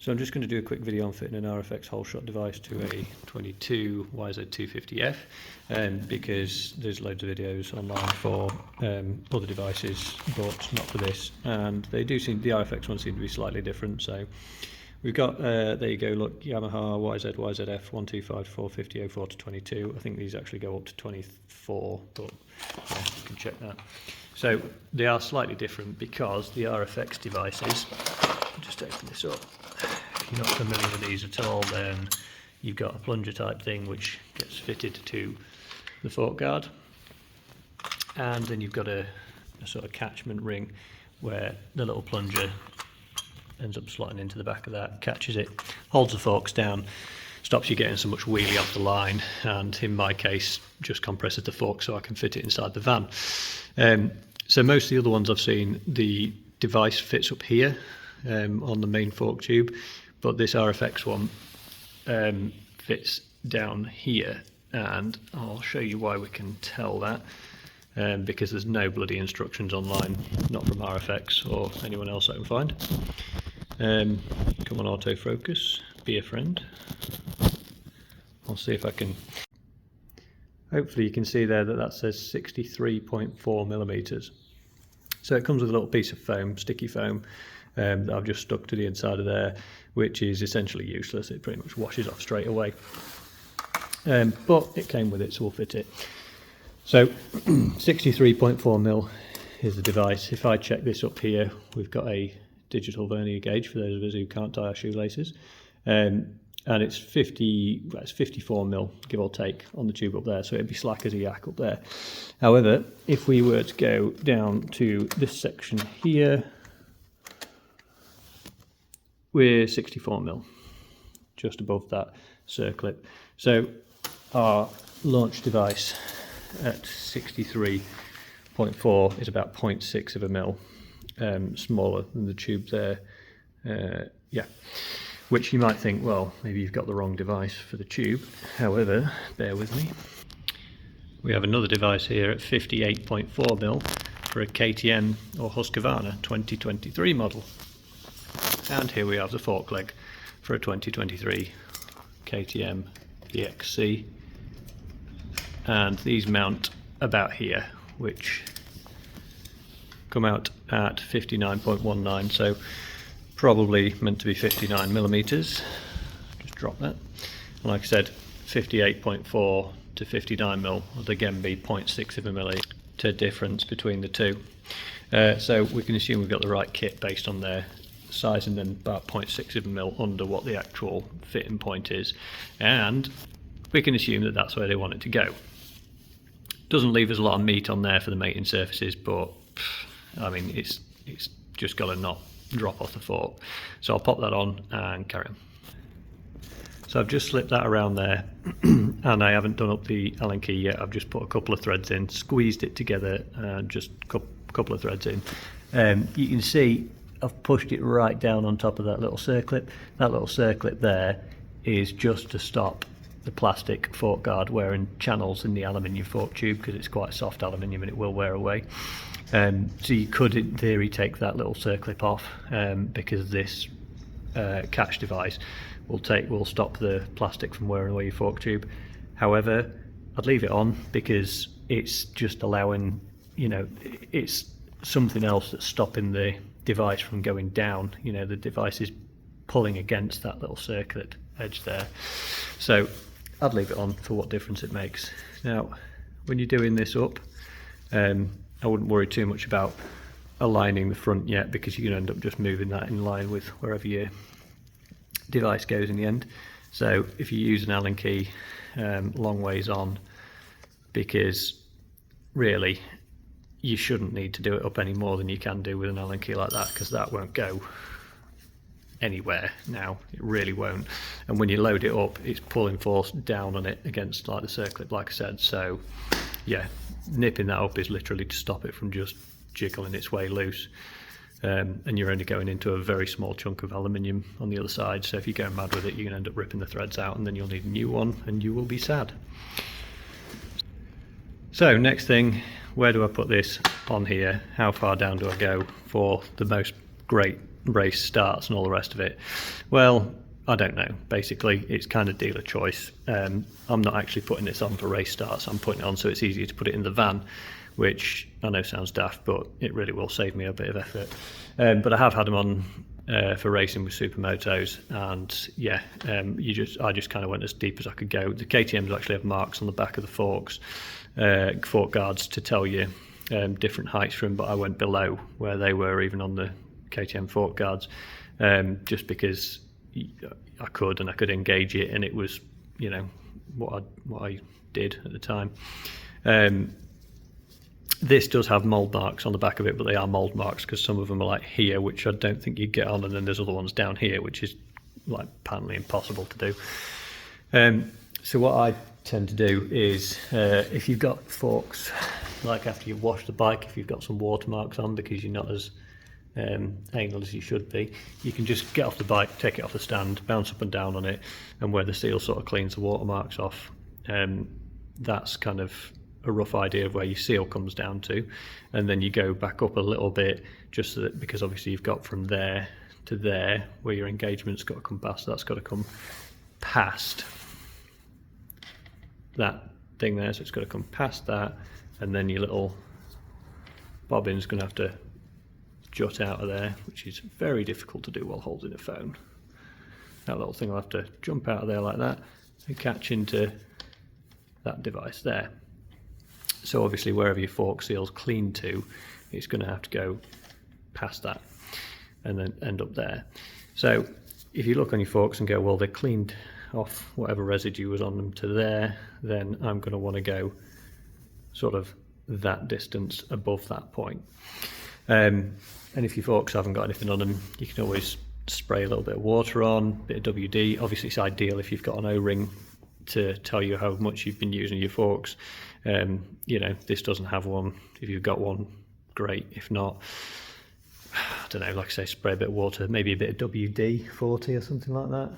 So I'm just going to do a quick video on fitting an RFX holeshot device to a 22 YZ250F because there's loads of videos online for other devices but not for this, and they do seem, the RFX ones seem to be slightly different. So we've got, there you go, look, Yamaha YZ250F 450 to 22. I think these actually go up to 24, but yeah, you can check that. So they are slightly different because the RFX devices, I'll just open this up. If you're not familiar with these at all, then you've got a plunger type thing which gets fitted to the fork guard, and then you've got a sort of catchment ring where the little plunger ends up slotting into the back of that, catches it, holds the forks down, stops you getting so much wheelie off the line, and in my case just compresses the fork so I can fit it inside the van. So most of the other ones I've seen, the device fits up here on the main fork tube, but this RFX one fits down here, and I'll show you why we can tell that, because there's no bloody instructions online, not from RFX or anyone else I can find. Come on, autofocus, be a friend. I'll see if I can. Hopefully you can see there that that says 63.4 millimeters. So it comes with a little piece of foam, sticky foam, that I've just stuck to the inside of there, which is essentially useless. It pretty much washes off straight away. But it came with it, so we'll fit it. So 63.4 mil is the device. If I check this up here, we've got a digital vernier gauge for those of us who can't tie our shoelaces. And it's 54 mil, give or take, on the tube up there, so it'd be slack as a yak up there. However, if we were to go down to this section here, we're 64 mil, just above that circlip. So our launch device at 63.4 is about 0.6 of a mil smaller than the tube there. Yeah. Which you might think, well, maybe you've got the wrong device for the tube. However, bear with me. We have another device here at 58.4 mil for a KTM or Husqvarna 2023 model. And here we have the fork leg for a 2023 KTM EXC. And these mount about here, which come out at 59.19. So probably meant to be 59 millimeters. Just drop that. And like I said, 58.4 to 59 mil would again be 0.6 of a millimeter difference between the two. So we can assume we've got the right kit based on their size, and then about 0.6 of a mil under what the actual fitting point is. And we can assume that that's where they want it to go. Doesn't leave us a lot of meat on there for the mating surfaces, but I mean, it's just got to not drop off the fork. So I'll pop that on and carry on. So I've just slipped that around there and I haven't done up the Allen key yet. I've just put a couple of threads in, squeezed it together, and just a couple of threads in. You can see I've pushed it right down on top of that little circlip. That little circlip there is just to stop the plastic fork guard wearing channels in the aluminium fork tube, because it's quite soft aluminium and it will wear away. So you could in theory take that little circlip off, because this catch device will stop the plastic from wearing away your fork tube. However, I'd leave it on because it's just allowing, you know, it's something else that's stopping the device from going down. You know, the device is pulling against that little circlet edge there. So I'd leave it on for what difference it makes. Now, when you're doing this up, I wouldn't worry too much about aligning the front yet, because you can end up just moving that in line with wherever your device goes in the end. So if you use an Allen key, long ways on, because really you shouldn't need to do it up any more than you can do with an Allen key like that, because that won't go anywhere now, it really won't. And when you load it up, it's pulling force down on it against like the circlip, like I said. So yeah, nipping that up is literally to stop it from just jiggling its way loose, and you're only going into a very small chunk of aluminium on the other side. So if you go mad with it, you can end up ripping the threads out, and then you'll need a new one and you will be sad. So next thing, where do I put this on here? How far down do I go for the most great race starts and all the rest of it. Well, I don't know. Basically, it's kind of dealer choice. I'm not actually putting this on for race starts. I'm putting it on so it's easier to put it in the van, which I know sounds daft, but it really will save me a bit of effort. But I have had them on for racing with supermotos, and yeah, I just kind of went as deep as I could go. The KTMs actually have marks on the back of the forks, fork guards, to tell you different heights from, but I went below where they were, even on the KTM fork guards, just because I could, and I could engage it, and it was, you know, what I did at the time. This does have mould marks on the back of it, but they are mould marks because some of them are like here, which I don't think you'd get on, and then there's other ones down here, which is like patently impossible to do. So what I tend to do is, if you've got forks, like after you've washed the bike, if you've got some watermarks on because you're not as anal as you should be, you can just get off the bike, take it off the stand, bounce up and down on it, and where the seal sort of cleans the watermarks off, that's kind of a rough idea of where your seal comes down to. And then you go back up a little bit, just so that, because obviously you've got from there to there where your engagement's got to come past, that's got to come past that thing there, so it's got to come past that, and then your little bobbin's going to have to jut out of there, which is very difficult to do while holding a phone. That little thing will have to jump out of there like that and catch into that device there. So obviously wherever your fork seal's clean to, it's going to have to go past that and then end up there. So if you look on your forks and go, well, they're cleaned off whatever residue was on them to there, then I'm going to want to go sort of that distance above that point. And if your forks haven't got anything on them, you can always spray a little bit of water on, a bit of WD. Obviously it's ideal if you've got an O-ring to tell you how much you've been using your forks. You know, this doesn't have one. If you've got one, great. If not, I don't know, like I say, spray a bit of water, maybe a bit of WD-40 or something like that.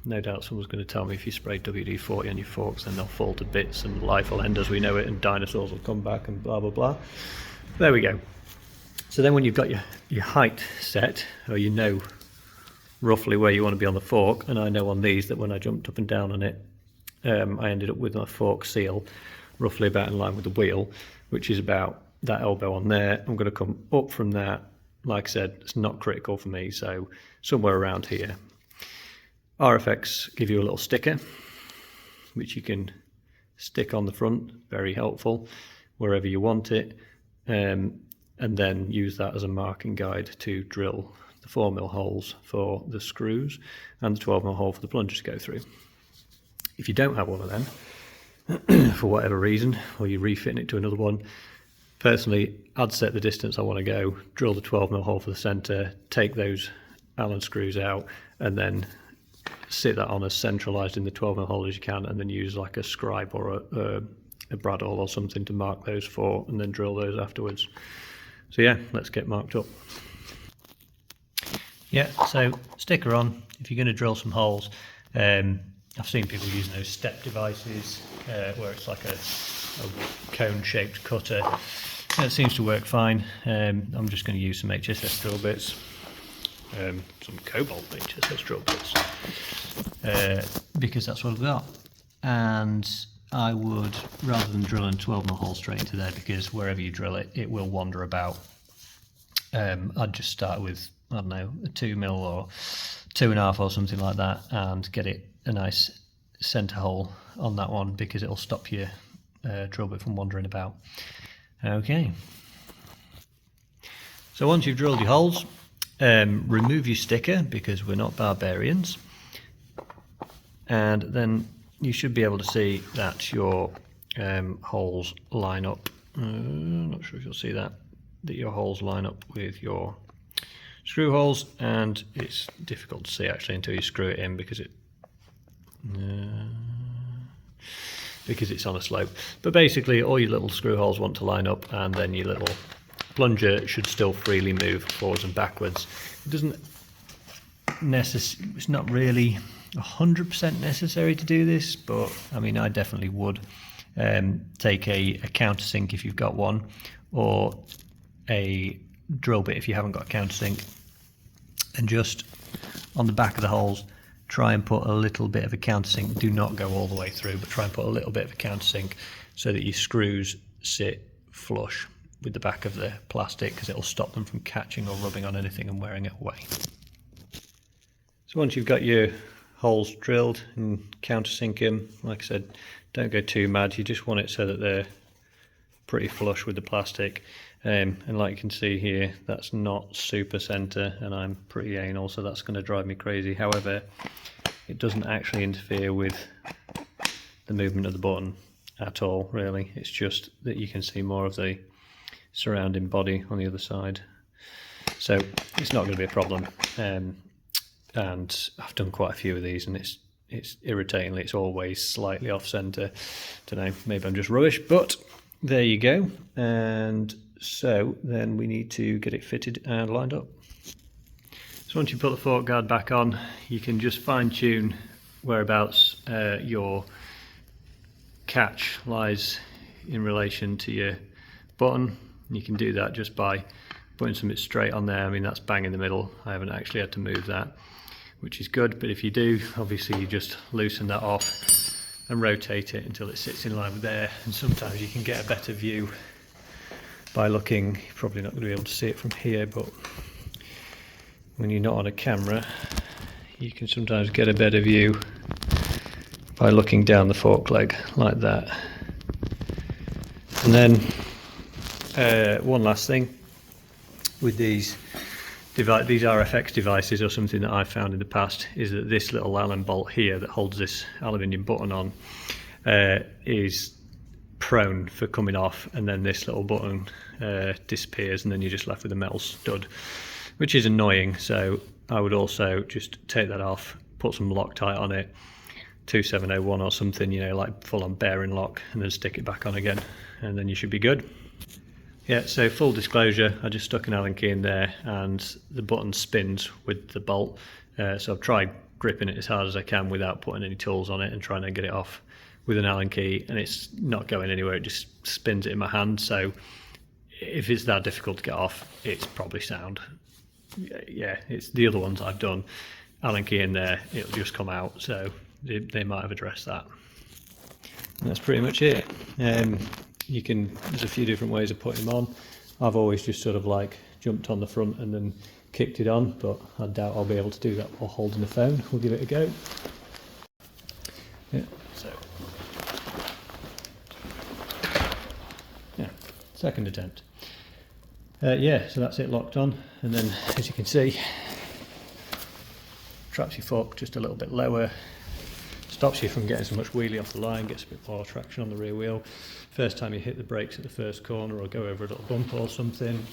No doubt someone's going to tell me if you spray WD-40 on your forks, then they'll fall to bits and life will end as we know it, and dinosaurs will come back and blah blah blah. There we go. So then when you've got your height set, or you know roughly where you want to be on the fork, and I know on these that when I jumped up and down on it, I ended up with my fork seal roughly about in line with the wheel, which is about that elbow on there. I'm going to come up from that. Like I said, it's not critical for me, so somewhere around here. RFX give you a little sticker which you can stick on the front, very helpful wherever you want it, and then use that as a marking guide to drill the 4mm holes for the screws and the 12mm hole for the plunger to go through. If you don't have one of them for whatever reason, or you're refitting it to another one, personally I'd set the distance I want to go, drill the 12mm hole for the centre, take those Allen screws out, and then sit that on as centralised in the 12mm hole as you can, and then use like a scribe or a brad awl or something to mark those for, and then drill those afterwards. So yeah, let's get marked up. Yeah, so sticker on if you're going to drill some holes. I've seen people using those step devices where it's like a cone shaped cutter. It seems to work fine. I'm just going to use some HSS drill bits, some cobalt HSS drill bits, because that's what I've got. And I would, rather than drilling 12mm hole straight into there, because wherever you drill it, it will wander about, I'd just start with, I don't know, a 2mm or 2.5 or something like that, and get it a nice centre hole on that one, because it'll stop your drill bit from wandering about. Okay, so once you've drilled your holes, remove your sticker, because we're not barbarians, and then you should be able to see that your holes line up. Not sure if you'll see that your holes line up with your screw holes, and it's difficult to see actually until you screw it in, because it's on a slope. But basically all your little screw holes want to line up, and then your little plunger should still freely move forwards and backwards. It doesn't it's not really 100% necessary to do this, but I mean, I definitely would take a countersink if you've got one, or a drill bit if you haven't got a countersink, And just on the back of the holes, try and put a little bit of a countersink. Do not go all the way through, but try and put a little bit of a countersink so that your screws sit flush with the back of the plastic, because it'll stop them from catching or rubbing on anything and wearing it away. So once you've got your holes drilled and countersink them, like I said, don't go too mad. You just want it so that they're pretty flush with the plastic. And like you can see here, that's not super center, and I'm pretty anal, so that's going to drive me crazy. However, it doesn't actually interfere with the movement of the button at all, really. It's just that you can see more of the surrounding body on the other side, so it's not going to be a problem. And I've done quite a few of these, and it's irritatingly, it's always slightly off center. Don't know, maybe I'm just rubbish, but there you go. And so then we need to get it fitted and lined up. So once you put the fork guard back on, you can just fine tune whereabouts your catch lies in relation to your button. You can do that just by putting something straight on there. I mean, that's bang in the middle. I haven't actually had to move that, which is good. But if you do, obviously you just loosen that off and rotate it until it sits in line with there. And sometimes you can get a better view by looking. You're probably not going to be able to see it from here, but when you're not on a camera, you can sometimes get a better view by looking down the fork leg like that. And then one last thing with these RFX devices, or something that I've found in the past, is that this little Allen bolt here that holds this aluminium button on is prone for coming off, and then this little button disappears, and then you're just left with a metal stud, which is annoying. So I would also just take that off, put some Loctite on it, 2701 or something, you know, like full on bearing lock, and then stick it back on again, and then you should be good. Yeah, so full disclosure, I just stuck an Allen key in there and the button spins with the bolt. So I've tried gripping it as hard as I can without putting any tools on it and trying to get it off with an Allen key, and it's not going anywhere. It just spins it in my hand. So if it's that difficult to get off, it's probably sound. Yeah, it's the other ones I've done, Allen key in there, it'll just come out. So they might have addressed that. And that's pretty much it. There's a few different ways of putting them on. I've always just sort of like jumped on the front and then kicked it on, but I doubt I'll be able to do that while holding the phone. We'll give it a go. Yeah, so yeah, second attempt. Yeah, so that's it locked on, and then as you can see, traps your fork just a little bit lower, stops you from getting so much wheelie off the line, gets a bit more traction on the rear wheel. First time you hit the brakes at the first corner or go over a little bump or something,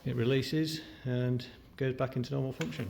it releases and goes back into normal function.